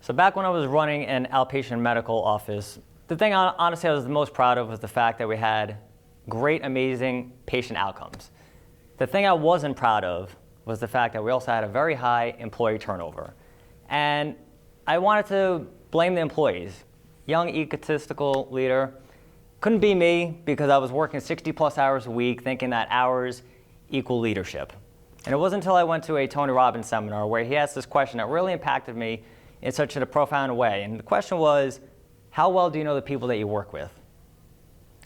So back when I was running an outpatient medical office, the thing honestly I was the most proud of was the fact that we had great, amazing patient outcomes. The thing I wasn't proud of was the fact that we also had a very high employee turnover. And I wanted to blame the employees. Young, egotistical leader. Couldn't be me because I was working 60+ hours a week thinking that hours equal leadership. And it wasn't until I went to a Tony Robbins seminar where he asked this question that really impacted me in such a profound way. And the question was, how well do you know the people that you work with?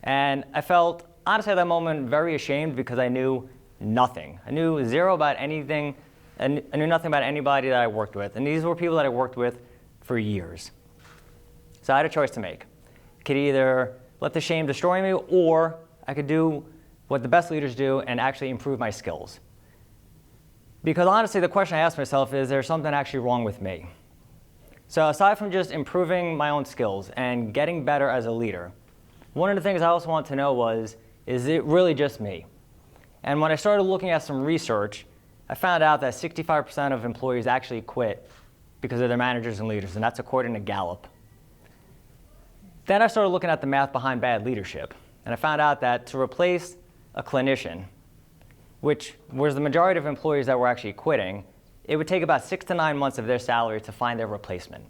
And I felt, honestly, at that moment, very ashamed because I knew nothing. I knew zero about anything, and I knew nothing about anybody that I worked with. And these were people that I worked with for years. So I had a choice to make. I could either let the shame destroy me, or I could do what the best leaders do and actually improve my skills. Because honestly, the question I asked myself is there something actually wrong with me? So aside from just improving my own skills and getting better as a leader, one of the things I also wanted to know was, is it really just me? And when I started looking at some research, I found out that 65% of employees actually quit because of their managers and leaders, and that's according to Gallup. Then I started looking at the math behind bad leadership, and I found out that to replace a clinician, which was the majority of employees that were actually quitting, it would take about 6 to 9 months of their salary to find their replacement.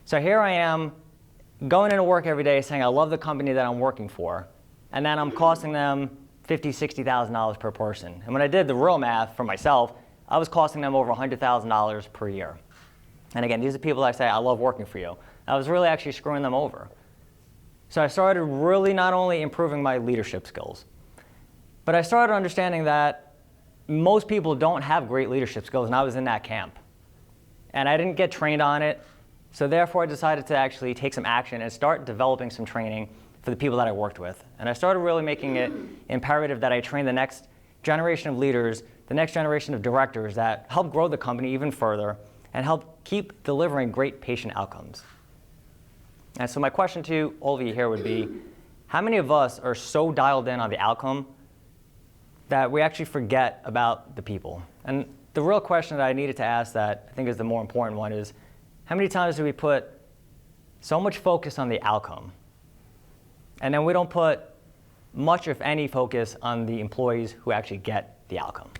So here I am, going into work every day saying I love the company that I'm working for, and then I'm costing them $50,000, $60,000 per person. And when I did the real math for myself, I was costing them over $100,000 per year. And again, these are people that say, I love working for you. I was really actually screwing them over. So I started really not only improving my leadership skills, but I started understanding that most people don't have great leadership skills, and I was in that camp. And I didn't get trained on it, so therefore I decided to actually take some action and start developing some training for the people that I worked with. And I started really making it imperative that I train the next generation of leaders, the next generation of directors that help grow the company even further and help keep delivering great patient outcomes. And so my question to all of you here would be, how many of us are so dialed in on the outcome that we actually forget about the people? And the real question that I needed to ask that I think is the more important one is, how many times do we put so much focus on the outcome, and then we don't put much, if any, focus on the employees who actually get the outcome?